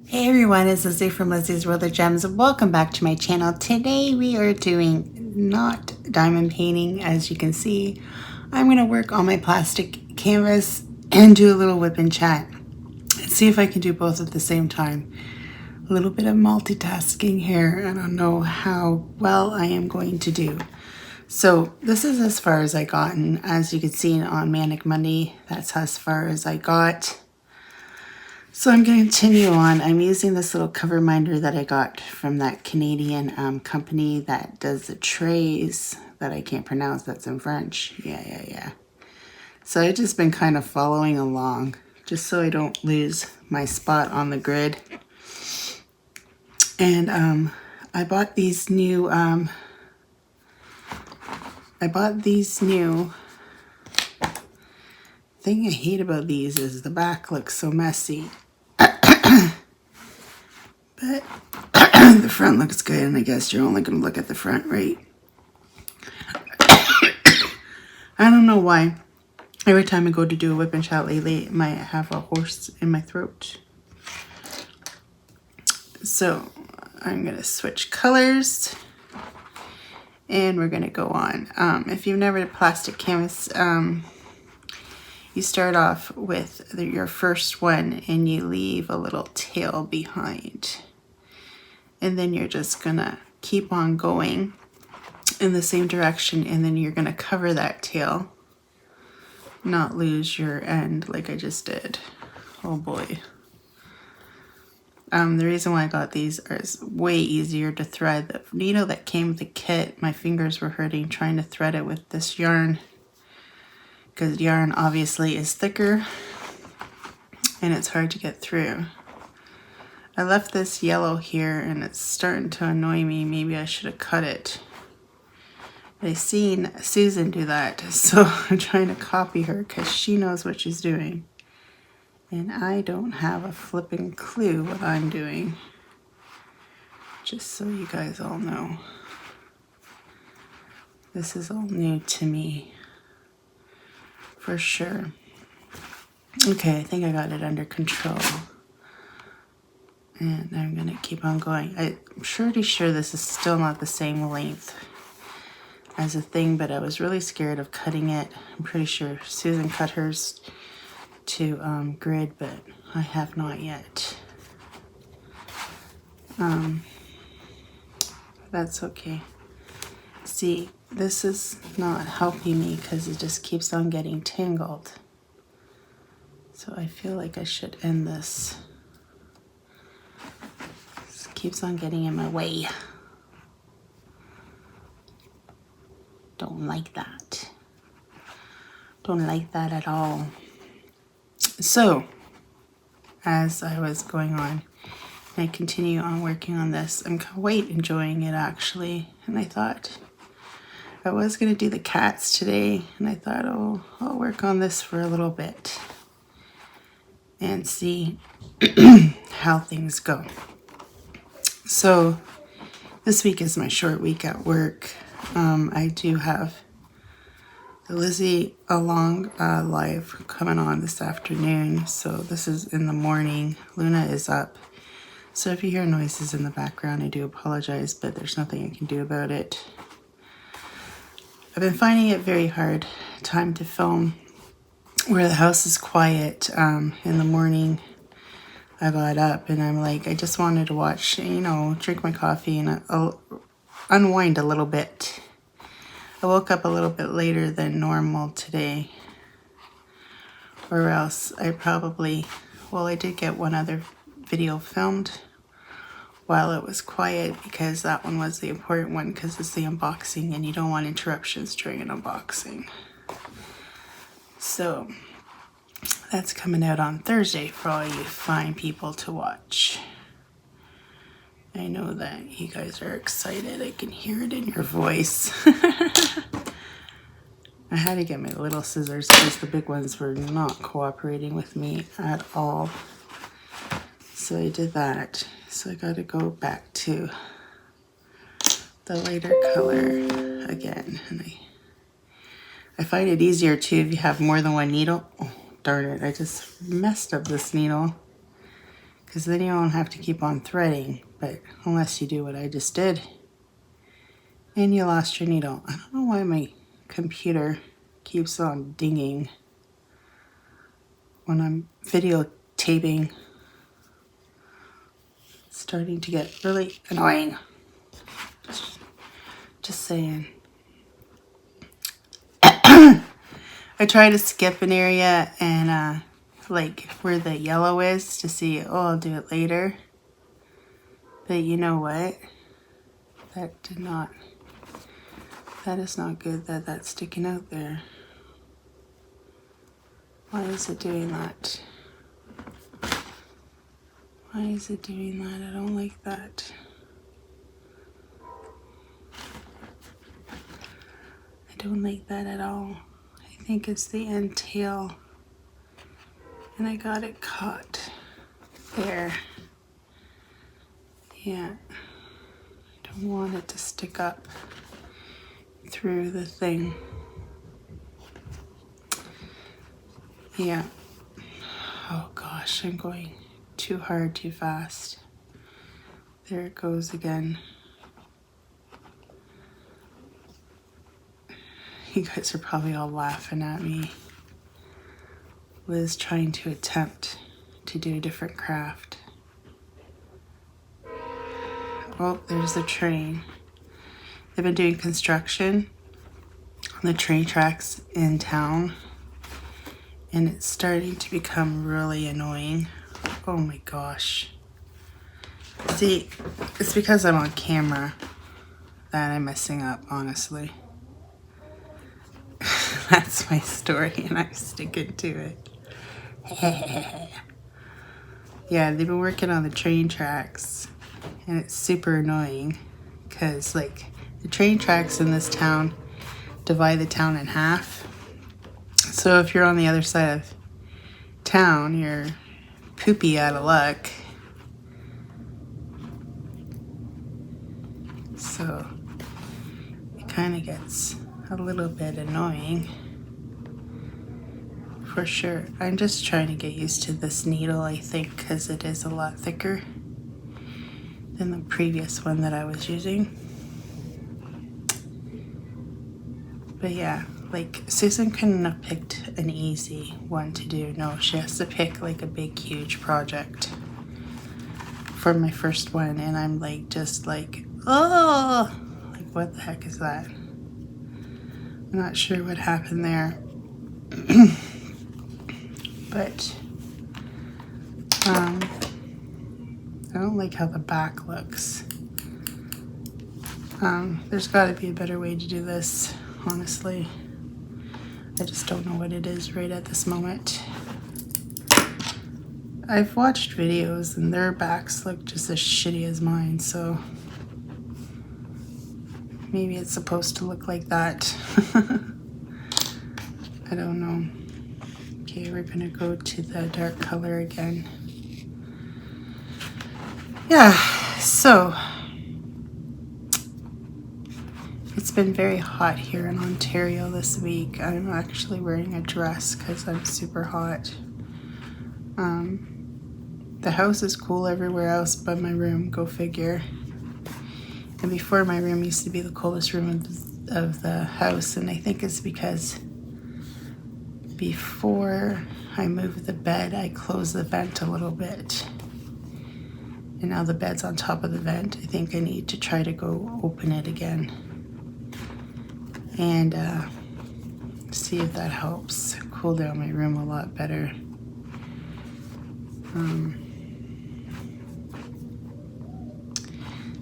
Hey everyone, it's Lizzie from Lizzie's World of Gems. Welcome back to my channel. Today we are doing not diamond painting. As you can see, I'm going to work on my plastic canvas and do a little whip and chat. Let's see if I can do both at the same time. A little bit of multitasking here. I don't know how well I am going to do. So this is as far as I gotten. As you can see on Manic Monday, that's as far as I got. So I'm going to continue on. I'm using this little cover minder that I got from that Canadian company that does the trays that I can't pronounce. That's in French. Yeah. So I've just been kind of following along just so I don't lose my spot on the grid. And I bought these new thing I hate about these is the back looks so messy. But the front looks good, and I guess you're only going to look at the front, right? I don't know why. Every time I go to do a whip and chat lately, I might have a horse in my throat. So I'm going to switch colors, and we're going to go on. If you've never done plastic canvas, you start off with your first one, and you leave a little tail behind. And then you're just gonna keep on going in the same direction, and then you're gonna cover that tail, not lose your end like I just did. Oh boy. The reason why I got these is way easier to thread. The needle that came with the kit, my fingers were hurting trying to thread it with this yarn, because yarn obviously is thicker and it's hard to get through. I left this yellow here and it's starting to annoy me. Maybe I should have cut it. I seen Susan do that, so I'm trying to copy her because she knows what she's doing. And I don't have a flipping clue what I'm doing. Just so you guys all know. This is all new to me. For sure. Okay, I think I got it under control. And I'm going to keep on going. I'm pretty sure this is still not the same length as a thing, but I was really scared of cutting it. I'm pretty sure Susan cut hers to grid, but I have not yet. That's okay. See, this is not helping me because it just keeps on getting tangled. So I feel like I should end this. Keeps on getting in my way. Don't like that. Don't like that at all. So, as I was going on, and I continue on working on this, I'm quite enjoying it actually. And I thought I was going to do the cats today, and I thought, oh, I'll work on this for a little bit and see how things go. So this week is my short week at work. I do have the Lizzie Along live coming on this afternoon. So this is in the morning. Luna is up. So if you hear noises in the background, I do apologize, but there's nothing I can do about it. I've been finding it very hard time to film where the house is quiet. In the morning I got up and I'm like, I just wanted to watch, drink my coffee and unwind a little bit. I woke up a little bit later than normal today, or else I did get one other video filmed while it was quiet, because that one was the important one because it's the unboxing and you don't want interruptions during an unboxing. So that's coming out on Thursday for all you fine people to watch. I know that you guys are excited. I can hear it in your voice. I had to get my little scissors because the big ones were not cooperating with me at all. So I did that. So I got to go back to the lighter color again. And I find it easier too if you have more than one needle. Oh, darn it. I just messed up this needle. Because then you don't have to keep on threading. But unless you do what I just did. And you lost your needle. I don't know why my computer keeps on dinging when I'm videotaping. It's starting to get really annoying. Just saying. I try to skip an area and like where the yellow is to see, oh, I'll do it later. But you know what? That is not good that that's sticking out there. Why is it doing that? Why is it doing that? I don't like that. I don't like that at all. I think it's the end tail. And I got it caught there. Yeah. I don't want it to stick up through the thing. Yeah. Oh gosh, I'm going too hard, too fast. There it goes again. You guys are probably all laughing at me. Liz trying to attempt to do a different craft. Oh, there's the train. They've been doing construction on the train tracks in town. And it's starting to become really annoying. Oh my gosh. See, it's because I'm on camera that I'm messing up, honestly. That's my story and I'm sticking to it. Yeah, they've been working on the train tracks and it's super annoying because like the train tracks in this town divide the town in half. So if you're on the other side of town, you're poopy out of luck. So it kind of gets a little bit annoying. For sure. I'm just trying to get used to this needle, I think, because it is a lot thicker than the previous one that I was using. But yeah, like Susan couldn't have picked an easy one to do. No, she has to pick like a big, huge project for my first one. And I'm like, just like, oh, like what the heck is that? I'm not sure what happened there. But I don't like how the back looks. There's got to be a better way to do this, honestly. I just don't know what it is right at this moment. I've watched videos and their backs look just as shitty as mine, so maybe it's supposed to look like that. I don't know. Okay, we're gonna go to the dark color again. Yeah, so it's been very hot here in Ontario this week. I'm actually wearing a dress because I'm super hot. The house is cool everywhere else but my room, go figure. And before, my room used to be the coolest room of the house, and I think it's because before I moved the bed, I closed the vent a little bit. And now the bed's on top of the vent. I think I need to try to go open it again and see if that helps cool down my room a lot better.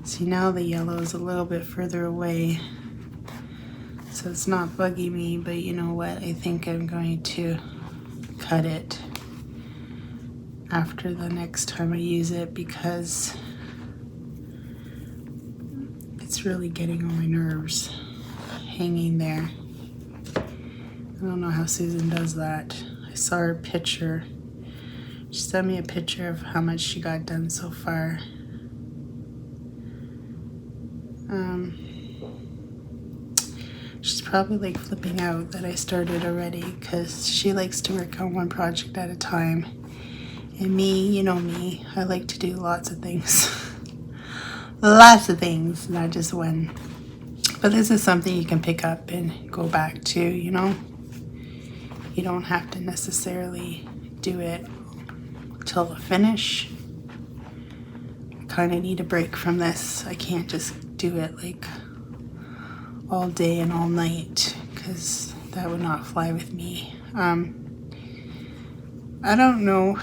See, now the yellow is a little bit further away, so it's not bugging me, but you know what? I think I'm going to cut it after the next time I use it because it's really getting on my nerves, hanging there. I don't know how Susan does that. I saw her picture. She sent me a picture of how much she got done so far. She's probably like flipping out that I started already, because she likes to work on one project at a time. And me, you know me, I like to do lots of things. Lots of things, not just one. But this is something you can pick up and go back to, you know? You don't have to necessarily do it till the finish. I kind of need a break from this. I can't just do it like all day and all night, because that would not fly with me. I don't know.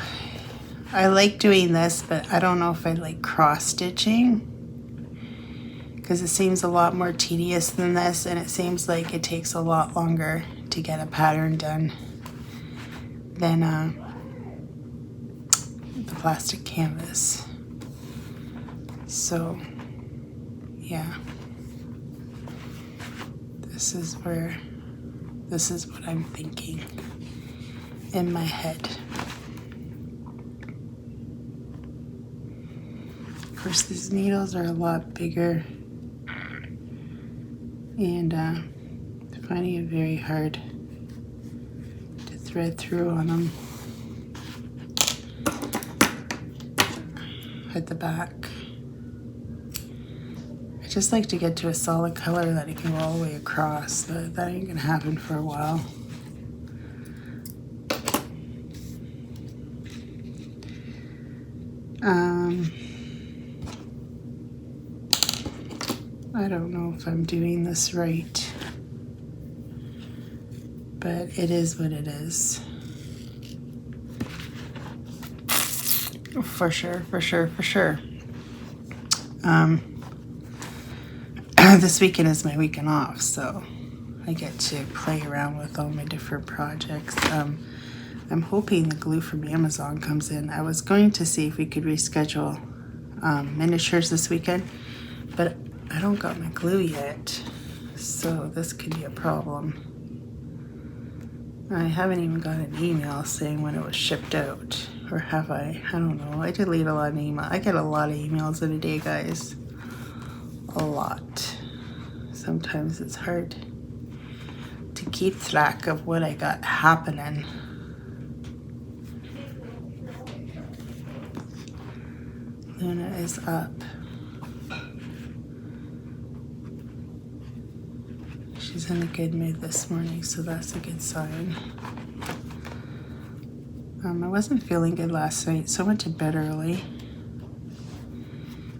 I like doing this, but I don't know if I like cross stitching, because it seems a lot more tedious than this, and it seems like it takes a lot longer to get a pattern done than the plastic canvas. So yeah, this is what I'm thinking in my head. Of course, these needles are a lot bigger, and finding it very hard to thread through on them at the back. I just like to get to a solid color that it can go all the way across, but that ain't gonna happen for a while. I don't know if I'm doing this right, but it is what it is. For sure. This weekend is my weekend off, so I get to play around with all my different projects. I'm hoping the glue from Amazon comes in. I was going to see if we could reschedule miniatures this weekend, but I don't got my glue yet, so this could be a problem. I haven't even got an email saying when it was shipped out, or have I? I don't know. I delete a lot of emails. I get a lot of emails in a day, guys. A lot. Sometimes it's hard to keep track of what I got happening. Luna is up. She's in a good mood this morning, so that's a good sign. I wasn't feeling good last night, so I went to bed early.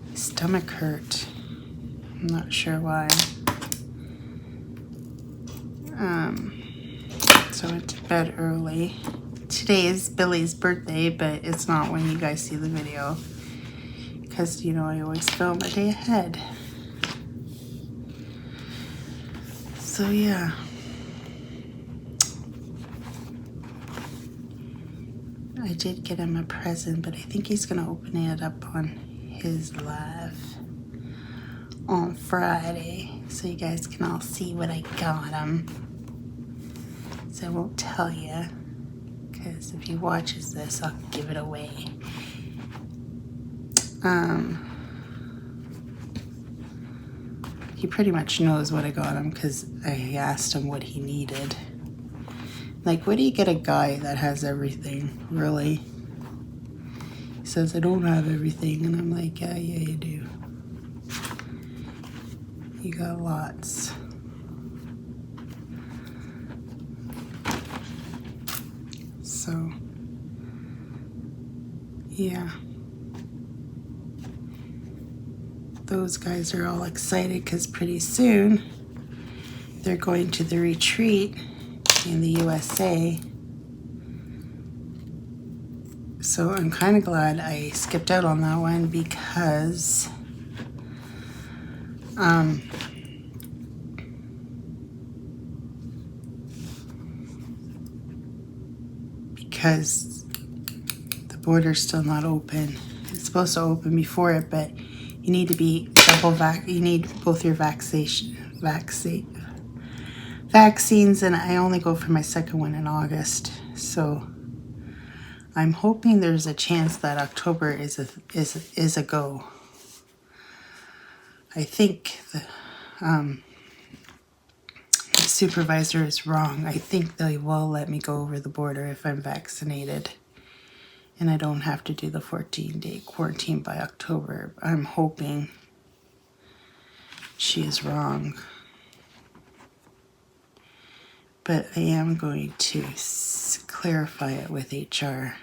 My stomach hurt. I'm not sure why. So I went to bed early. Today is Billy's birthday, but it's not when you guys see the video, because, you know, I always film a day ahead. So yeah. I did get him a present, but I think he's gonna open it up on his live on Friday, so you guys can all see what I got him. So I won't tell you, because if he watches this, I'll give it away. He pretty much knows what I got him, because I asked him what he needed. Like, what do you get a guy that has everything, really? He says, I don't have everything, and I'm like, yeah, you do. You got lots. So, yeah. Those guys are all excited because pretty soon they're going to the retreat in the USA. So I'm kind of glad I skipped out on that one, because the border's still not open. It's supposed to open before it, but You need to be you need both your vaccines, and I only go for my second one in August. So I'm hoping there's a chance that October is a go. I think the supervisor is wrong. I think they will let me go over the border if I'm vaccinated. And I don't have to do the 14-day quarantine by October. I'm hoping she is wrong. But I am going to clarify it with HR.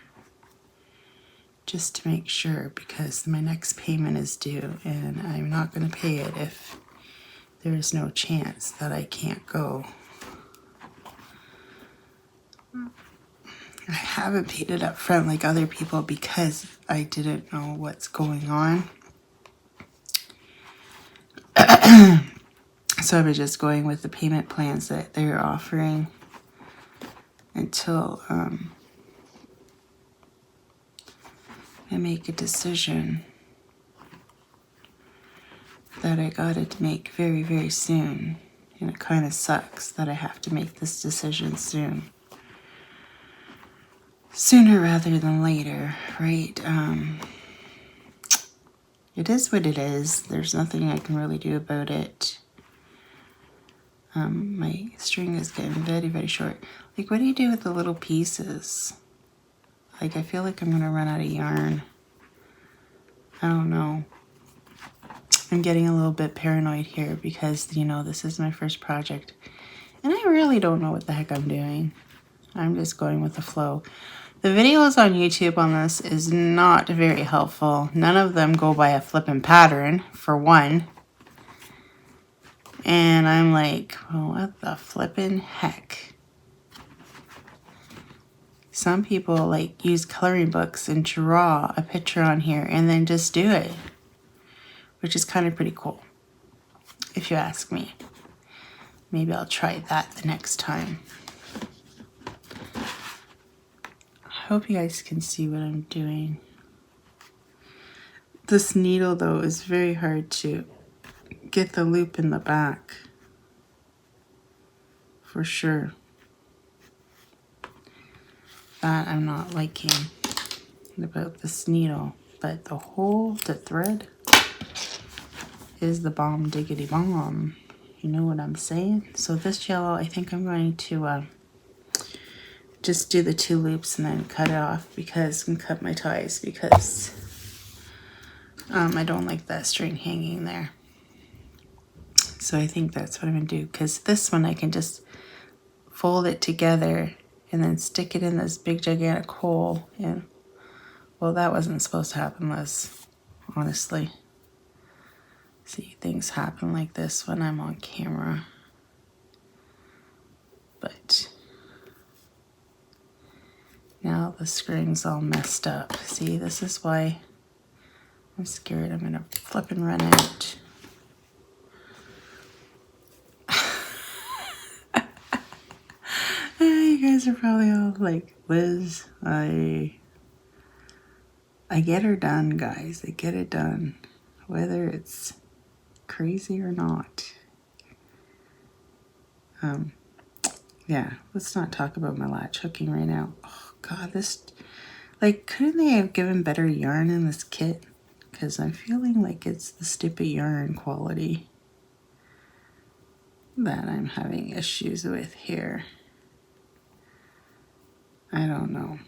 Just to make sure, because my next payment is due and I'm not going to pay it if there is no chance that I can't go. I haven't paid it up front like other people because I didn't know what's going on. So I was just going with the payment plans that they're offering until I make a decision that I got to make very, very soon. And it kind of sucks that I have to make this decision soon. Sooner rather than later, right? It is what it is. There's nothing I can really do about it. My string is getting very, very short. Like, what do you do with the little pieces? Like, I feel like I'm going to run out of yarn. I don't know. I'm getting a little bit paranoid here because, you know, this is my first project. And I really don't know what the heck I'm doing. I'm just going with the flow. The videos on YouTube on this is not very helpful. None of them go by a flippin' pattern, for one. And I'm like, well, what the flippin' heck? Some people like use coloring books and draw a picture on here and then just do it, which is kind of pretty cool, if you ask me. Maybe I'll try that the next time. I hope you guys can see what I'm doing. This needle, though, is very hard to get the loop in the back, for sure. That I'm not liking about this needle, but the thread is the bomb diggity bomb. You know what I'm saying? So this yellow, I think I'm going to just do the 2 loops and then cut it off and cut my ties because I don't like that string hanging there. So I think that's what I'm going to do, because this one I can just fold it together and then stick it in this big gigantic hole. And well, that wasn't supposed to happen, Liz, honestly. See, things happen like this when I'm on camera. But now the string's all messed up. See, this is why I'm scared I'm gonna flip and run out. You guys are probably all like, Liz, I get her done, guys. I get it done, whether it's crazy or not. Yeah, let's not talk about my latch hooking right now. Oh God, this, like, couldn't they have given better yarn in this kit? Because I'm feeling like it's the stupid yarn quality that I'm having issues with here. I don't know.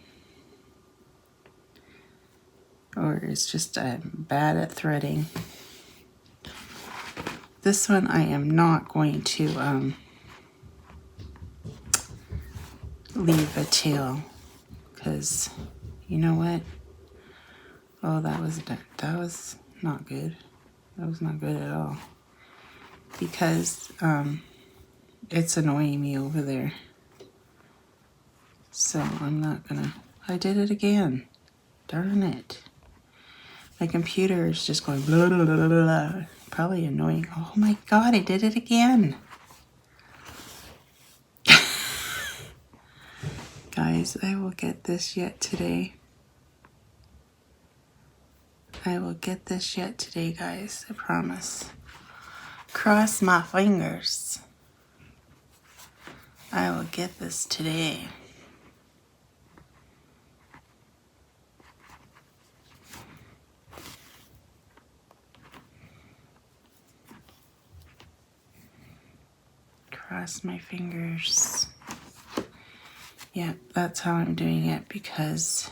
Or it's just I'm bad at threading. This one I am not going to leave a tail, because you know what? Oh, that was not good. That was not good at all, because it's annoying me over there. So I'm not gonna. I did it again. Darn it. My computer is just going blah, blah, blah, blah, blah. Probably annoying. Oh my God, I did it again. Guys, I will get this yet today. I will get this yet today, guys. I promise. Cross my fingers. I will get this today. Cross my fingers. Yeah, that's how I'm doing it because,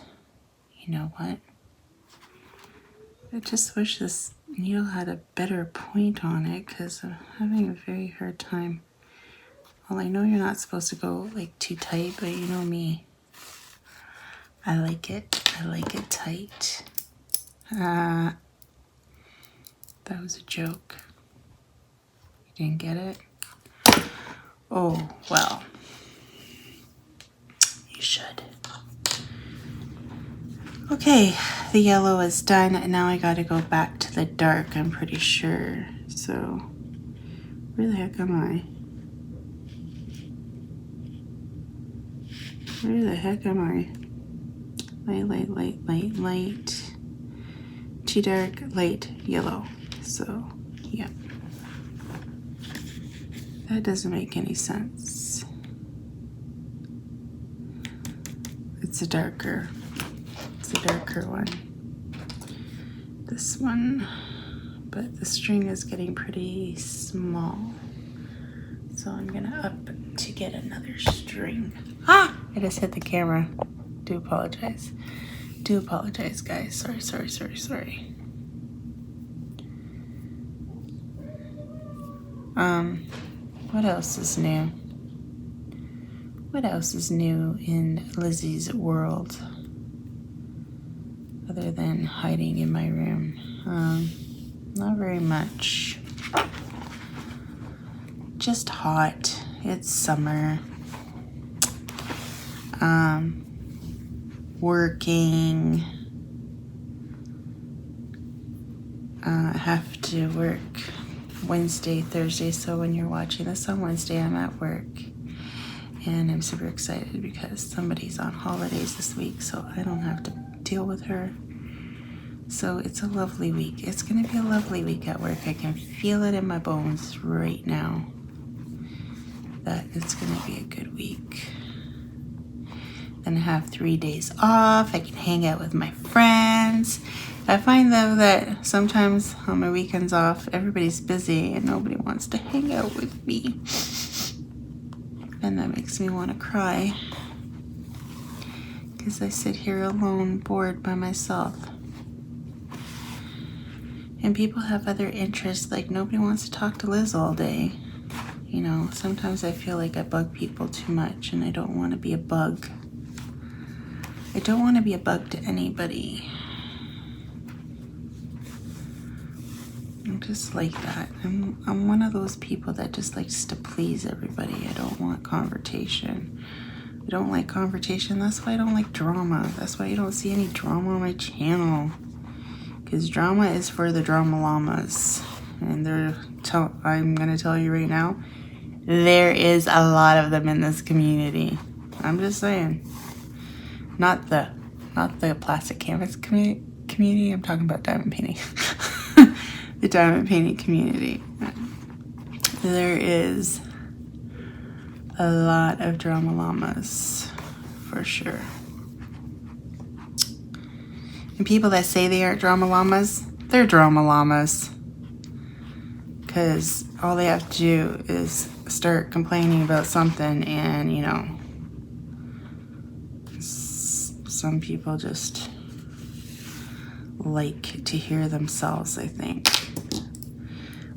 you know what? I just wish this needle had a better point on it because I'm having a very hard time. Well, I know you're not supposed to go like too tight, but you know me. I like it tight. That was a joke. You didn't get it? Oh, well. You should. Okay, the yellow is done, and now I gotta go back to the dark, I'm pretty sure. So, where the heck am I? Where the heck am I? Light. Too dark, light, yellow. So, yeah. That doesn't make any sense. It's a darker one. This one. But the string is getting pretty small. So I'm gonna up to get another string. Ah! I just hit the camera. Do apologize. Do apologize, guys. Sorry. What else is new? What else is new in Lizzie's world? Other than hiding in my room. Not very much. Just hot. It's summer. Working. I have to work Wednesday, Thursday, so when you're watching this on Wednesday, I'm at work. And I'm super excited because somebody's on holidays this week, so I don't have to deal with her. So it's a lovely week. It's going to be a lovely week at work. I can feel it in my bones right now that it's going to be a good week. Then I have 3 days off. I can hang out with my friends. I find though that sometimes on my weekends off, everybody's busy and nobody wants to hang out with me. And that makes me want to cry. Because I sit here alone, bored by myself. And people have other interests, like nobody wants to talk to Liz all day. You know, sometimes I feel like I bug people too much and I don't want to be a bug. I don't want to be a bug to anybody. I'm just like that. I'm one of those people that just likes to please everybody. I don't want confrontation. I don't like confrontation. That's why I don't like drama. That's why you don't see any drama on my channel. Because drama is for the drama llamas. And I'm going to tell you right now, there is a lot of them in this community. I'm just saying. Not the plastic canvas community. I'm talking about diamond painting. The diamond painting community. There is a lot of drama llamas, for sure. And people that say they aren't drama llamas, they're drama llamas. Because all they have to do is start complaining about something and, you know, some people just like to hear themselves, I think.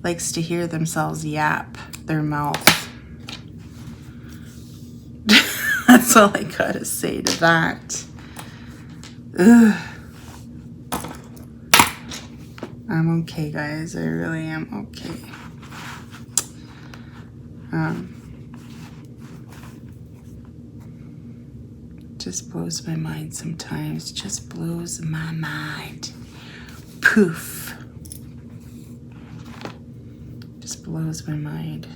Likes to hear themselves yap their mouth. That's all I gotta say to that. Ugh. I'm okay, guys. I really am okay. Just blows my mind sometimes. Just blows my mind. Poof. Just blows my mind.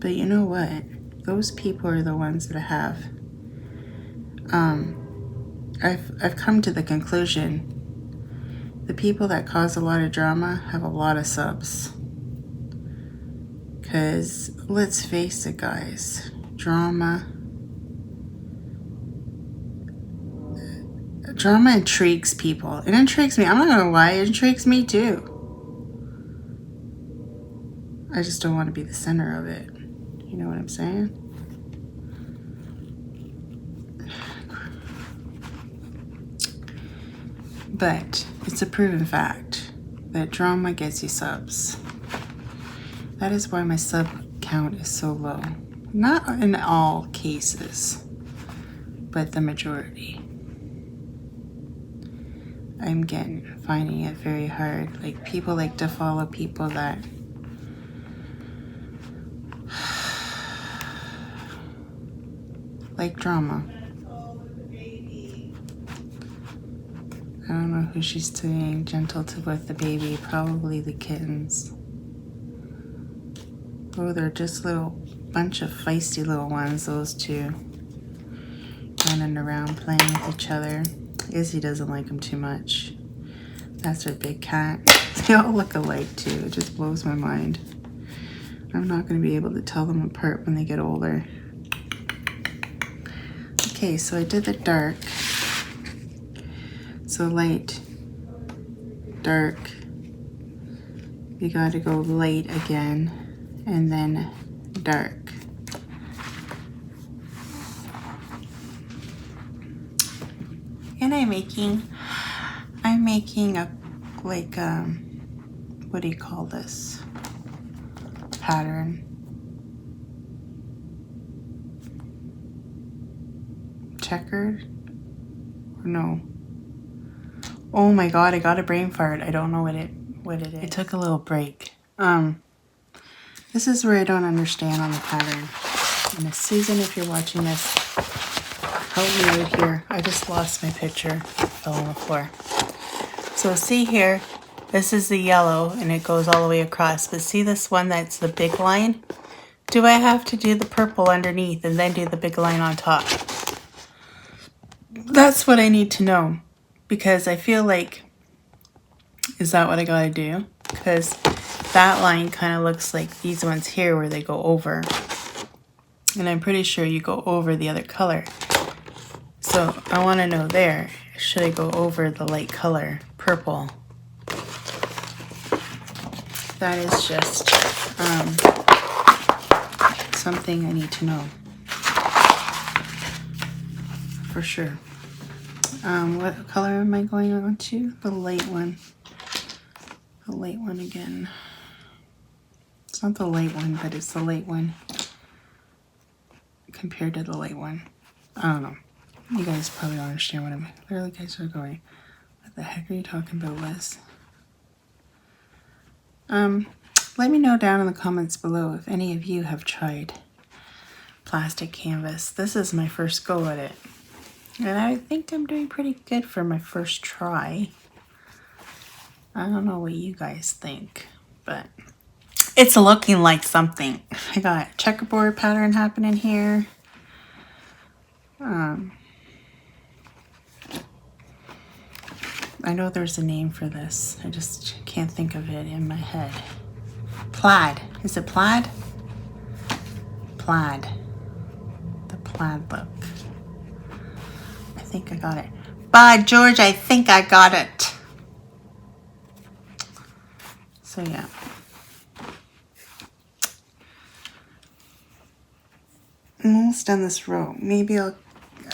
But you know what? Those people are the ones that have I've come to the conclusion the people that cause a lot of drama have a lot of subs. Because let's face it, guys, drama intrigues people. It intrigues me. I'm not gonna lie, it intrigues me too. I just don't want to be the center of it. You know what I'm saying? But it's a proven fact that drama gets you subs. That is why my sub count is so low. Not in all cases, but the majority. I'm finding it very hard. Like, people like to follow people that like drama. I don't know who she's saying gentle to with the baby. Probably the kittens. Oh, they're just little bunch of feisty little ones, those two. Running around playing with each other. Izzy doesn't like them too much. That's her big cat. They all look alike too. It just blows my mind. I'm not going to be able to tell them apart when they get older. Okay, so I did the dark. So light, dark. We got to go light again, and then dark. And I'm making a, like, what do you call this pattern? Checkered? Or no? Oh my god, I got a brain fart. I don't know what it is. It took a little break. This is where I don't understand on the pattern. And Susan, if you're watching this, help me out here. I just lost my picture. It fell on the floor. So see here, this is the yellow and it goes all the way across. But see this one that's the big line? Do I have to do the purple underneath and then do the big line on top? That's what I need to know. Because I feel like, is that what I gotta do? Because that line kind of looks like these ones here where they go over. And I'm pretty sure you go over the other color. So I want to know there, should I go over the light color, purple? That is just something I need to know. For sure. What color am I going on to? The light one. The light one again. It's not the light one, but it's the light one compared to the light one. I don't know. You guys probably don't understand what I'm... Literally, guys are going, what the heck are you talking about, Liz? Let me know down in the comments below if any of you have tried plastic canvas. This is my first go at it. And I think I'm doing pretty good for my first try. I don't know what you guys think, but it's looking like something. I got a checkerboard pattern happening here. I know there's a name for this. I just can't think of it in my head. Plaid. Is it plaid? Plaid. The plaid look. I think I got it. By George, I think I got it. So yeah. I'm almost done this row. Maybe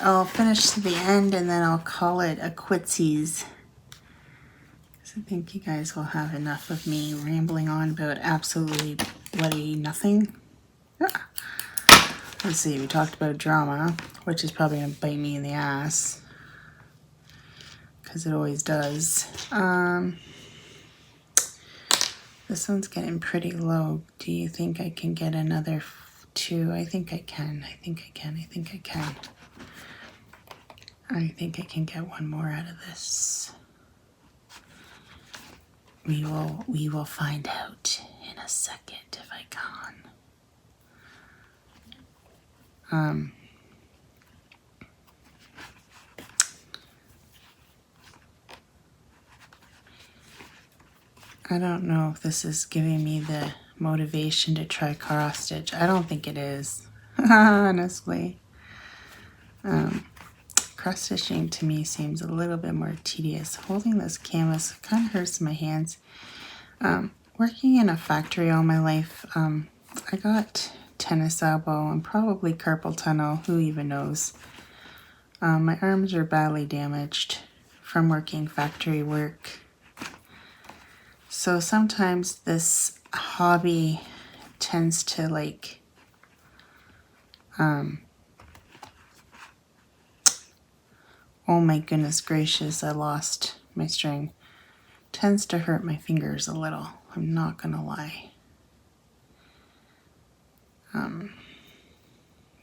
I'll finish to the end and then I'll call it a quitsies. Because I think you guys will have enough of me rambling on about absolutely bloody nothing. Ah. Let's see, we talked about drama, which is probably going to bite me in the ass. Because it always does. This one's getting pretty low. Do you think I can get another two? I think I can. I think I can. I think I can. I think I can get one more out of this. We will find out in a second if I can. I don't know if this is giving me the motivation to try cross stitch. I don't think it is, honestly. Cross stitching to me seems a little bit more tedious. Holding this canvas kind of hurts my hands. Working in a factory all my life, I got tennis elbow and probably carpal tunnel, who even knows. My arms are badly damaged from working factory work. So sometimes this hobby tends to like, oh my goodness gracious, I lost my string. Tends to hurt my fingers a little, I'm not gonna lie.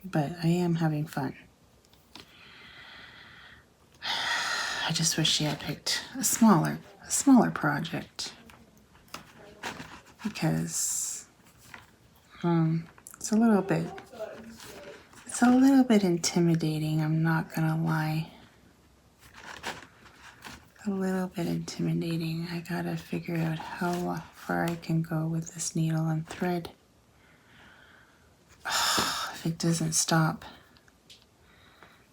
But I am having fun. I just wish she had picked a smaller project, because it's a little bit intimidating, I'm not gonna lie. A little bit intimidating. I gotta figure out how far I can go with this needle and thread. Oh, if it doesn't stop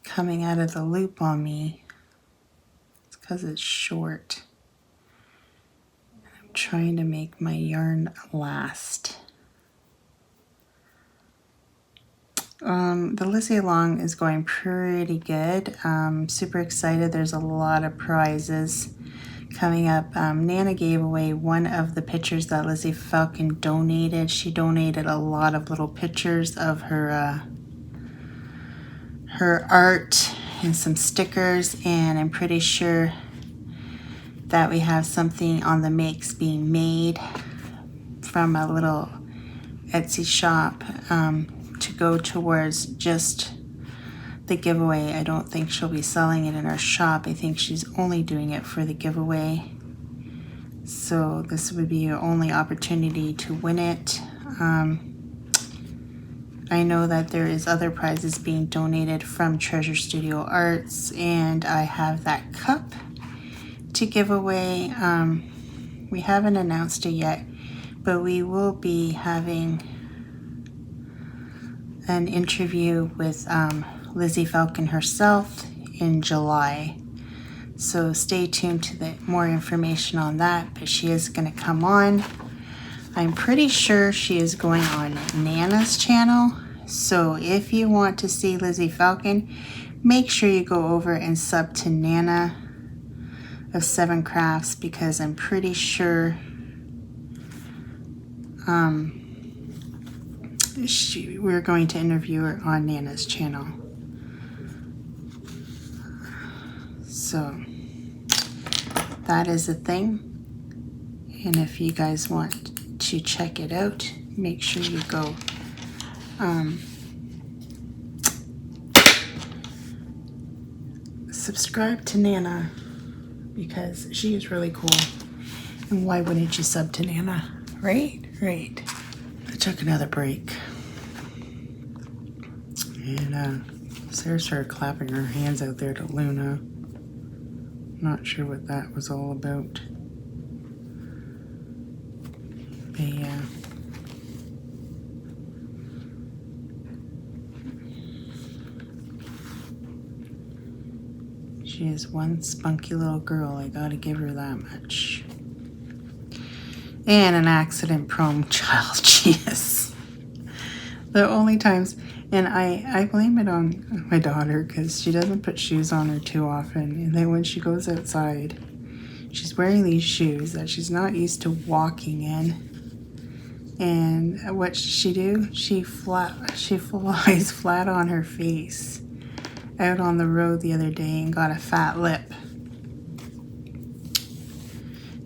coming out of the loop on me, it's because it's short. I'm trying to make my yarn last. The Lizzie Along is going pretty good. Super excited. There's a lot of prizes coming up. Nana gave away one of the pictures that Lizzie Falcon donated. She donated a lot of little pictures of her art and some stickers, and I'm pretty sure that we have something on the makes being made from a little Etsy shop to go towards just the giveaway. I don't think she'll be selling it in our shop. I think she's only doing it for the giveaway. So this would be your only opportunity to win it. I know that there is other prizes being donated from Treasure Studio Arts, and I have that cup to give away. We haven't announced it yet, but we will be having an interview with Lizzie Falcon herself in July. So stay tuned to the more information on that, but she is going to come on. I'm pretty sure she is going on Nana's channel. So if you want to see Lizzie Falcon, make sure you go over and sub to Nana of 7 Crafts, because I'm pretty sure we're going to interview her on Nana's channel. So that is a thing. And if you guys want to check it out, make sure you go subscribe to Nana, because she is really cool. And why wouldn't you sub to Nana? Right? Right. I took another break. And Sarah started clapping her hands out there to Luna. Not sure what that was all about. But yeah. She is one spunky little girl, I gotta give her that much. And an accident-prone child, she is. The only times, and I blame it on my daughter, because she doesn't put shoes on her too often. And then when she goes outside, she's wearing these shoes that she's not used to walking in. And what she do? She flies flat on her face out on the road the other day and got a fat lip,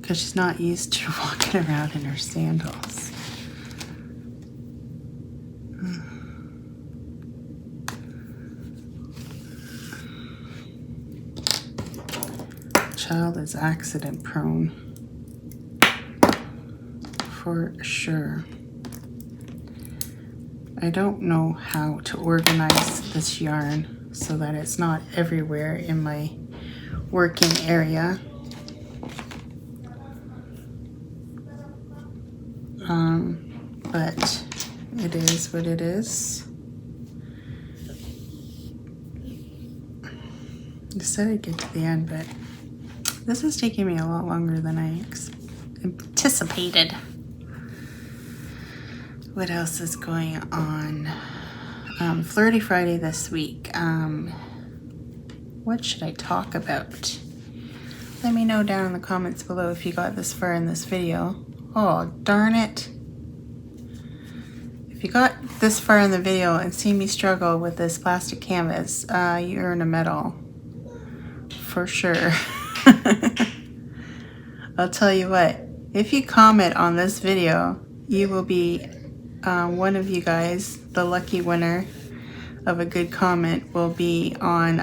because she's not used to walking around in her sandals. Child is accident prone for sure. I don't know how to organize this yarn so that it's not everywhere in my working area. But it is what it is. I said I'd get to the end, but this is taking me a lot longer than I anticipated. What else is going on? Flirty Friday this week. What should I talk about? Let me know down in the comments below if you got this far in this video. Oh, darn it. If you got this far in the video and seen me struggle with this plastic canvas, you earn a medal. For sure. I'll tell you what, if you comment on this video, you will be one of you guys, the lucky winner of a good comment, will be on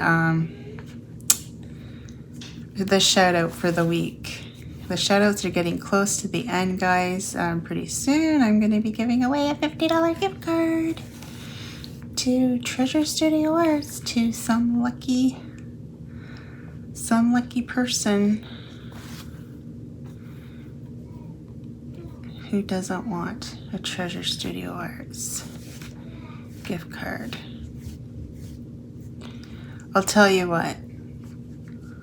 the shout out for the week. The shout outs are getting close to the end, guys. Pretty soon I'm going to be giving away a $50 gift card to Treasure Studio Arts to some lucky person who doesn't want a Treasure Studio Arts gift card. I'll tell you what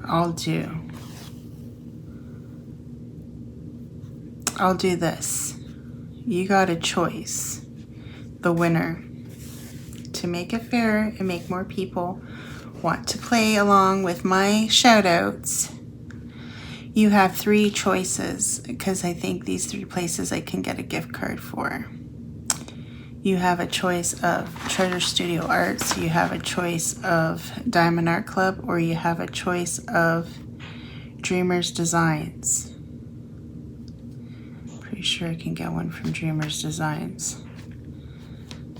I'll do. I'll do this. You got a choice. The winner. To make it fair and make more people want to play along with my shout outs, you have 3 choices, because I think these 3 places I can get a gift card for. You have a choice of Treasure Studio Arts, you have a choice of Diamond Art Club, or you have a choice of Dreamers Designs. Pretty sure I can get one from Dreamers Designs.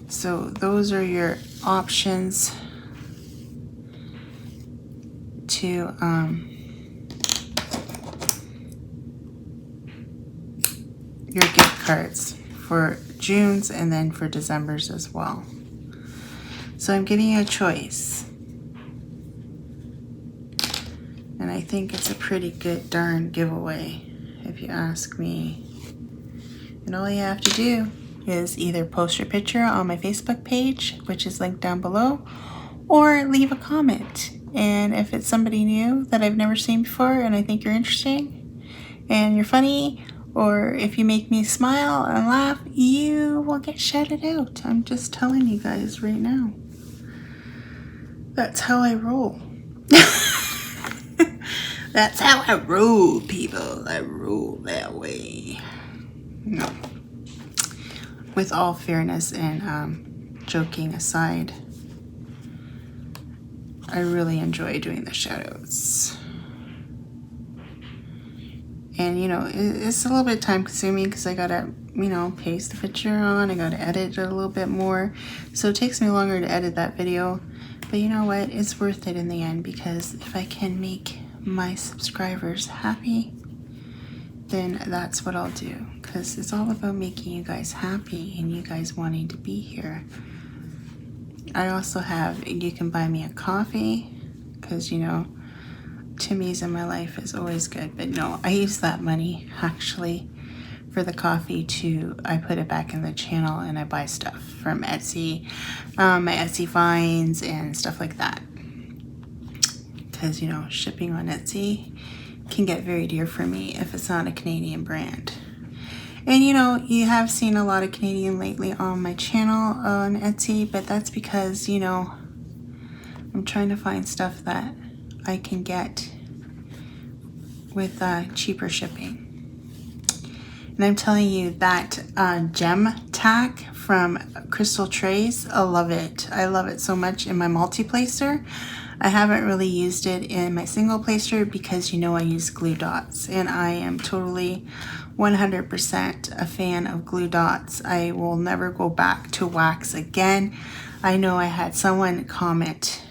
So those are your options to your gift cards for June's and then for December's as well. So I'm giving you a choice. And I think it's a pretty good darn giveaway, if you ask me. And all you have to do is either post your picture on my Facebook page, which is linked down below, or leave a comment. And if it's somebody new that I've never seen before and I think you're interesting and you're funny, or if you make me smile and laugh, you will get shouted out. I'm just telling you guys right now. That's how I roll. That's how I roll, people. I roll that way. No. With all fairness and joking aside, I really enjoy doing the shoutouts. And you know, it's a little bit time consuming because I gotta, you know, paste the picture on, I gotta edit it a little bit more. So it takes me longer to edit that video. But you know what? It's worth it in the end, because if I can make my subscribers happy, then that's what I'll do. Because it's all about making you guys happy and you guys wanting to be here. I also have, you can buy me a coffee, because you know, Timmy's in my life is always good. But no, I use that money actually for the coffee I put it back in the channel, and I buy stuff from Etsy, my Etsy finds and stuff like that. Because you know, shipping on Etsy can get very dear for me if it's not a Canadian brand. And you know, you have seen a lot of Canadian lately on my channel on Etsy, but that's because, you know, I'm trying to find stuff that I can get with cheaper shipping. And I'm telling you that gem tack from Crystal Trays, I love it. I love it so much in my multi-placer. I haven't really used it in my single placer because, you know, I use glue dots, and I am totally 100% a fan of glue dots. I will never go back to wax again. I know I had someone comment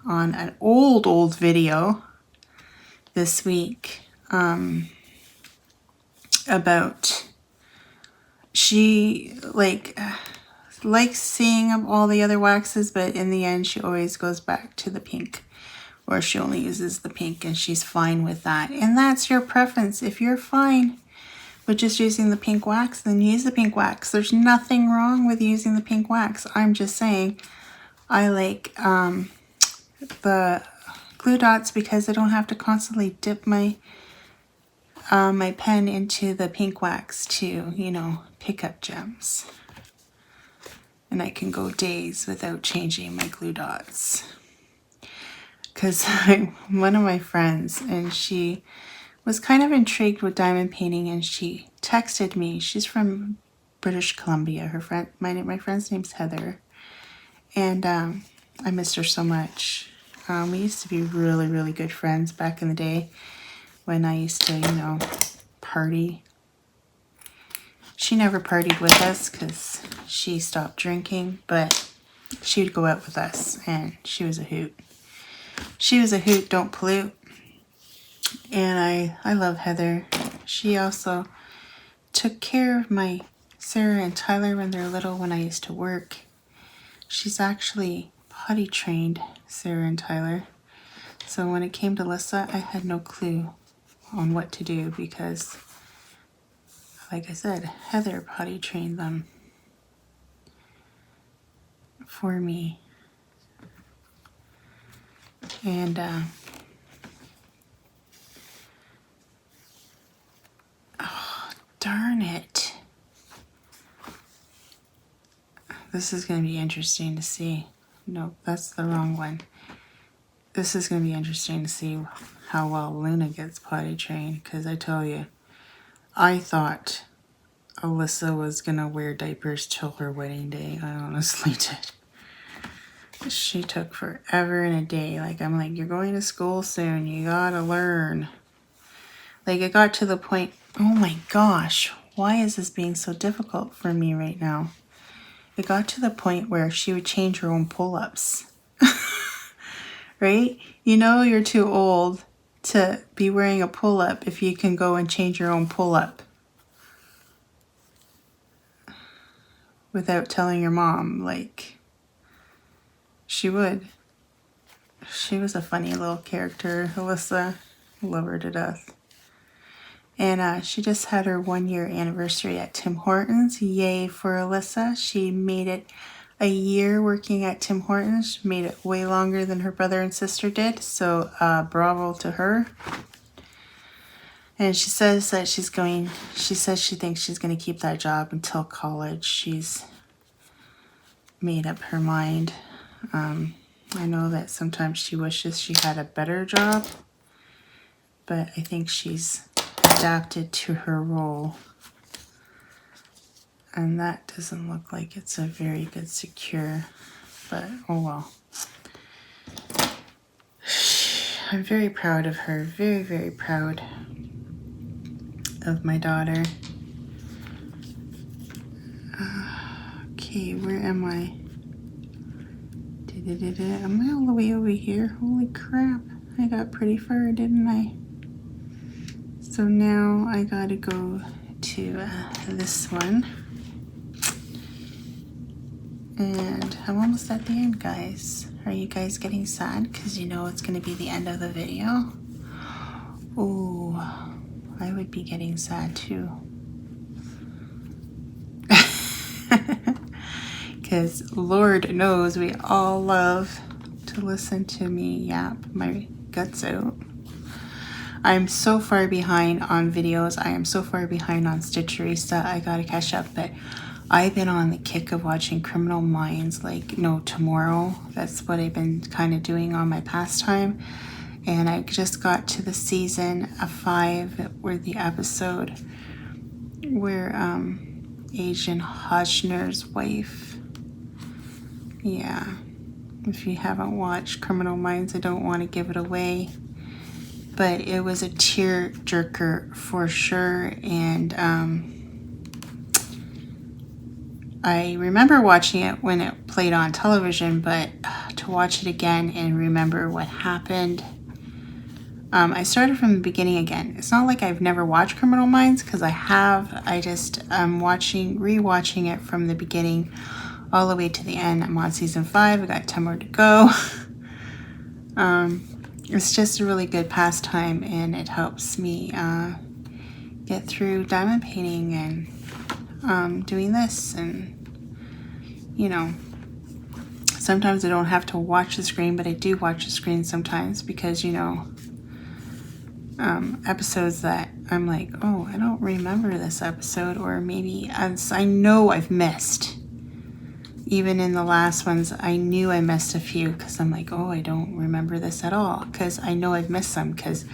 on an old video this week about she likes seeing all the other waxes, but in the end she always goes back to the pink, or she only uses the pink, and she's fine with that. And that's your preference. If you're fine with just using the pink wax, then use the pink wax. There's nothing wrong with using the pink wax. I'm just saying I like the glue dots because I don't have to constantly dip my my pen into the pink wax to, you know, pick up gems. And I can go days without changing my glue dots. Because one of my friends, and she was kind of intrigued with diamond painting, and she texted me. She's from British Columbia. Her friend, my friend's name's Heather, and I missed her so much. We used to be really, really good friends back in the day when I used to, you know, party. She never partied with us because she stopped drinking, but she would go out with us, and she was a hoot. She was a hoot, don't pollute. And I love Heather. She also took care of my Sarah and Tyler when they were little when I used to work. She's actually potty trained Sarah and Tyler. So when it came to Lissa, I had no clue on what to do because, like I said, Heather potty trained them for me. And oh, darn it. This is going to be interesting to see. No, that's the wrong one. This is going to be interesting to see how well Luna gets potty trained, because I tell you, I thought Alyssa was going to wear diapers till her wedding day. I honestly did. She took forever and a day. Like, I'm like, you're going to school soon. You gotta learn. Like, it got to the point, oh my gosh, why is this being so difficult for me right now? It got to the point where she would change her own pull-ups. Right? You know you're too old to be wearing a pull-up if you can go and change your own pull-up without telling your mom. Like, she would. She was a funny little character, Alyssa. Love her to death. And she just had her 1-year anniversary at Tim Hortons. Yay for Alyssa. She made it a year working at Tim Hortons. She made it way longer than her brother and sister did. So bravo to her. And she says that she thinks she's going to keep that job until college. She's made up her mind. I know that sometimes she wishes she had a better job, but I think she's adapted to her role. And that doesn't look like it's a very good secure, but oh well. I'm very proud of her, very, very proud of my daughter. Okay, where am I? Am I all the way over here? Holy crap, I got pretty far, didn't I? So now I gotta go to this one. And I'm almost at the end, guys. Are you guys getting sad? Because you know it's going to be the end of the video. Ooh, I would be getting sad too. Because Lord knows we all love to listen to me yap my guts out. I'm so far behind on videos. I am so far behind on Stitcherista. I gotta catch up, but I've been on the kick of watching Criminal Minds like no tomorrow. That's what I've been kind of doing on my pastime. And I just got to the season 5 where the episode where Agent Hodgner's wife. Yeah. If you haven't watched Criminal Minds, I don't want to give it away. But it was a tear jerker for sure. And I remember watching it when it played on television, but to watch it again and remember what happened. I started from the beginning again. It's not like I've never watched Criminal Minds, because I have. I just rewatching it from the beginning all the way to the end. I'm on season 5. I got 10 more to go. It's just a really good pastime, and it helps me get through diamond painting and doing this, and you know, sometimes I don't have to watch the screen, but I do watch the screen sometimes because, you know, episodes that I'm like, oh, I don't remember this episode, or maybe I know I've missed. Even in the last ones, I knew I missed a few because I'm like, oh, I don't remember this at all, because I know I've missed some because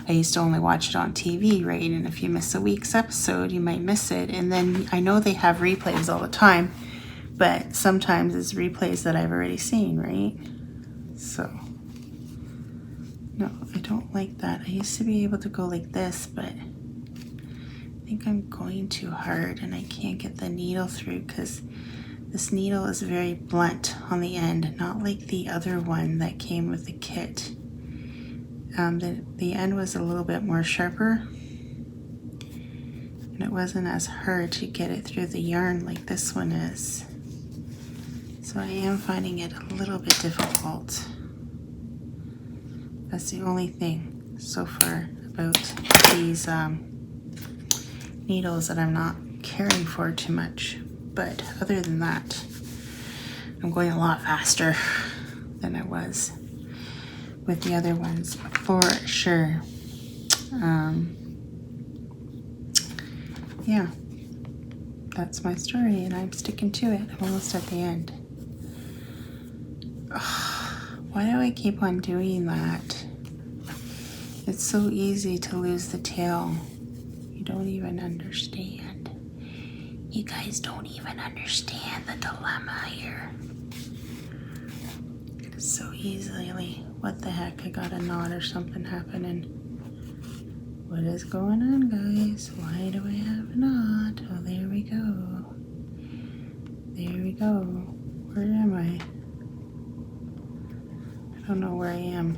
I used to only watch it on TV, right? And if you miss a week's episode, you might miss it. And then I know they have replays all the time, but sometimes it's replays that I've already seen, right? So, no, I don't like that. I used to be able to go like this, but I think I'm going too hard and I can't get the needle through because this needle is very blunt on the end, not like the other one that came with the kit. The end was a little bit more sharper, and it wasn't as hard to get it through the yarn like this one is. So I am finding it a little bit difficult. That's the only thing so far about these needles that I'm not caring for too much. But other than that, I'm going a lot faster than I was with the other ones, for sure. Yeah, that's my story, and I'm sticking to it. I'm almost at the end. Why do I keep on doing that? It's so easy to lose the tail. You don't even understand. You guys don't even understand the dilemma here. It's so easily. What the heck? I got a knot or something happening. What is going on, guys? Why do I have a knot? Oh, there we go. There we go. Where am I? I don't know where I am.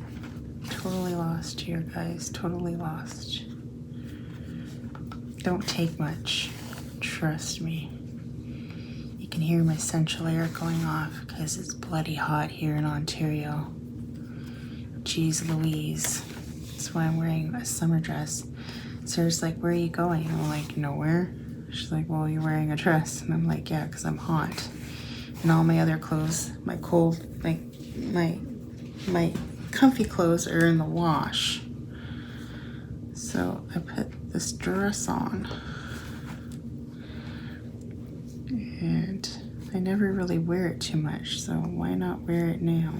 Totally lost here, guys. Totally lost. Don't take much. Trust me. You can hear my central air going off because it's bloody hot here in Ontario. Jeez Louise. That's why I'm wearing a summer dress. Sarah's like, where are you going? I'm like, nowhere. She's like, well, you're wearing a dress. And I'm like, yeah, because I'm hot. And all my other clothes, my comfy clothes are in the wash. So I put this dress on. And I never really wear it too much, so why not wear it now?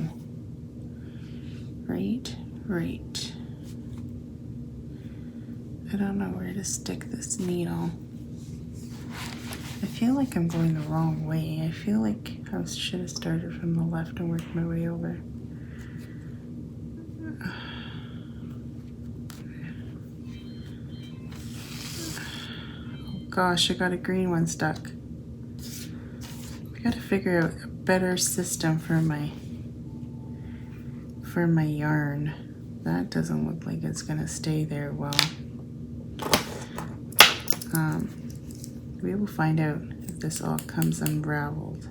Right? Right. I don't know where to stick this needle. I feel like I'm going the wrong way. I feel like I should have started from the left and worked my way over. Oh gosh, I got a green one stuck. I gotta figure out a better system for my yarn. That doesn't look like it's gonna stay there well. We will find out if this all comes unraveled.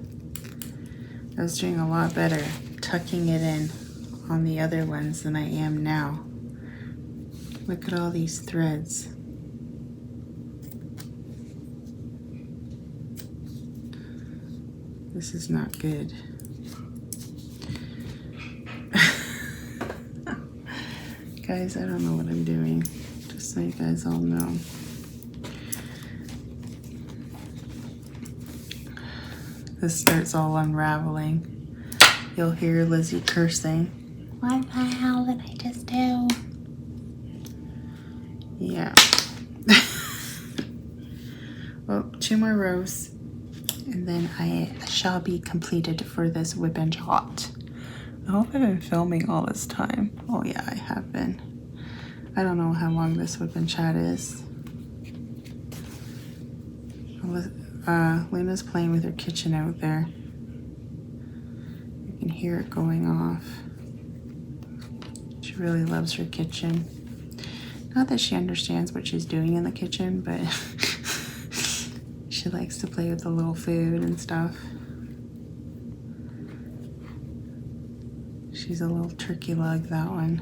I was doing a lot better tucking it in on the other ones than I am now. Look at all these threads. This is not good. Guys, I don't know what I'm doing, just so you guys all know. This starts all unraveling. You'll hear Lizzie cursing. What the hell did I just do? Yeah. Well, 2 more rows, and then I shall be completed for this Wip&Chat. I hope I've been filming all this time. Oh yeah, I have been. I don't know how long this Wip&Chat is. Luna's playing with her kitchen out there. You can hear it going off. She really loves her kitchen. Not that she understands what she's doing in the kitchen, but she likes to play with the little food and stuff. She's a little turkey lug, that one.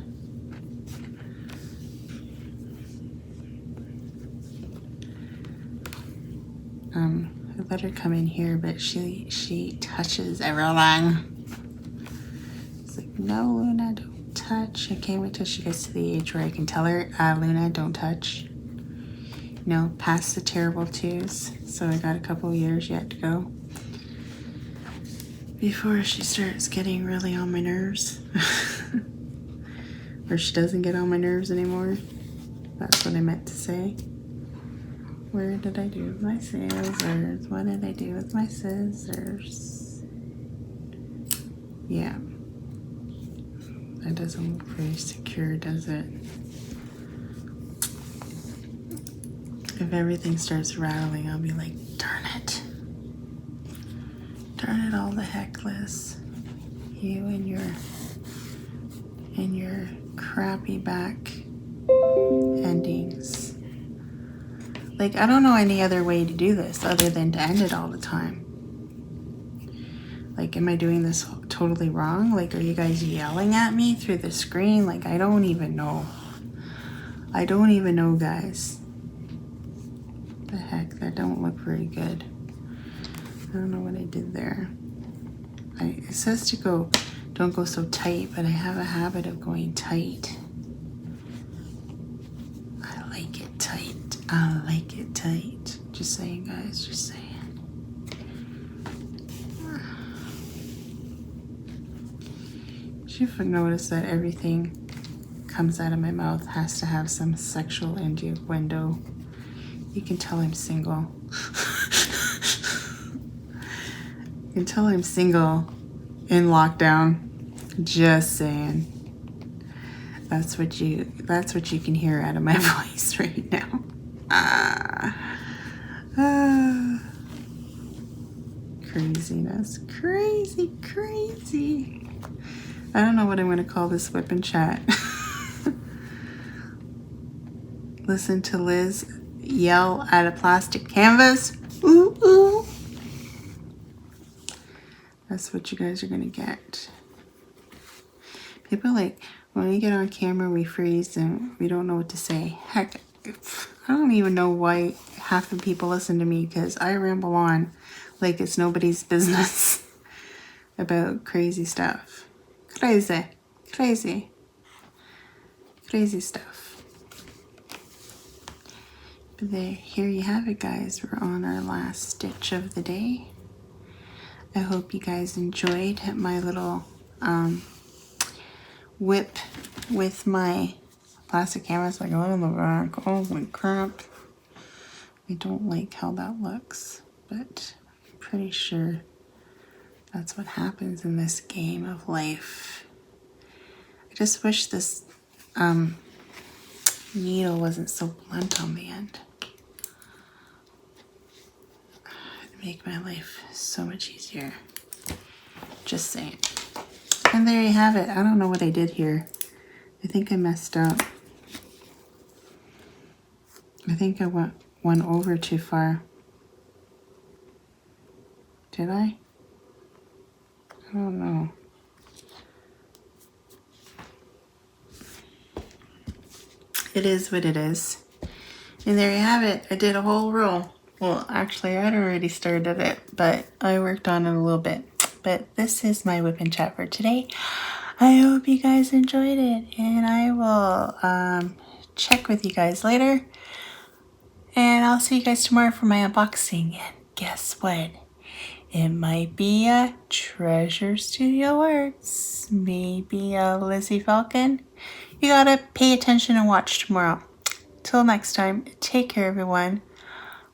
I let her come in here, but she touches everything. It's like, no, Luna, don't touch. I can't wait till she gets to the age where I can tell her, Luna, don't touch. No, past the terrible twos. So I got a couple years yet to go before she starts getting really on my nerves. Or she doesn't get on my nerves anymore. That's what I meant to say. Where did I do my scissors? What did I do with my scissors? Yeah. That doesn't look very secure, does it? If everything starts rattling, I'll be like, darn it. Darn it all the heck, Liz. You and your crappy back endings. Like, I don't know any other way to do this other than to end it all the time. Like, am I doing this totally wrong? Like, are you guys yelling at me through the screen? Like, I don't even know. I don't even know, guys. The heck, that don't look very good. I don't know what I did there. It says to go, don't go so tight, but I have a habit of going tight. I like it tight. I like it tight. Just saying, guys, just saying. You've noticed that everything comes out of my mouth has to have some sexual innuendo. You can tell I'm single. You can tell I'm single in lockdown. Just saying. That's what you can hear out of my voice right now. Craziness. Crazy. I don't know what I'm going to call this whip and chat. Listen to Liz yell at a plastic canvas. Ooh, ooh. That's what you guys are going to get. People like, when we get on camera, we freeze and we don't know what to say. Heck, I don't even know why half the people listen to me, because I ramble on like it's nobody's business about crazy stuff. Crazy stuff. But there, here you have it, guys. We're on our last stitch of the day. I hope you guys enjoyed my little whip with my plastic canvas like on the back. Holy crap. I don't like how that looks, but I'm pretty sure that's what happens in this game of life. I just wish this needle wasn't so blunt on the end. It'd make my life so much easier. Just saying. And there you have it. I don't know what I did here. I think I messed up. I think I went one over too far. Did I? I don't know. It is what it is. And there you have it. I did a whole row. Well, actually, I'd already started it, but I worked on it a little bit. But this is my whip and chat for today. I hope you guys enjoyed it, and I will check with you guys later. And I'll see you guys tomorrow for my unboxing. And guess what? It might be a Treasure Studio Works, maybe a Lizzie Falcon. You gotta pay attention and watch tomorrow. Till next time, take care, everyone.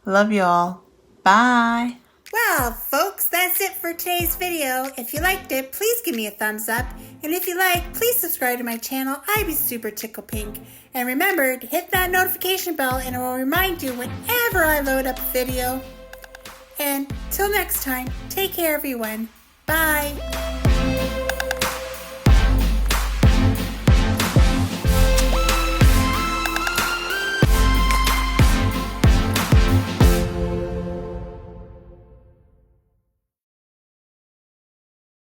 Love you all. Bye. Well, folks, that's it for today's video. If you liked it, please give me a thumbs up. And if you like, please subscribe to my channel. I'd be super tickle pink. And remember to hit that notification bell and it will remind you whenever I load up a video. And till next time, take care, everyone. Bye.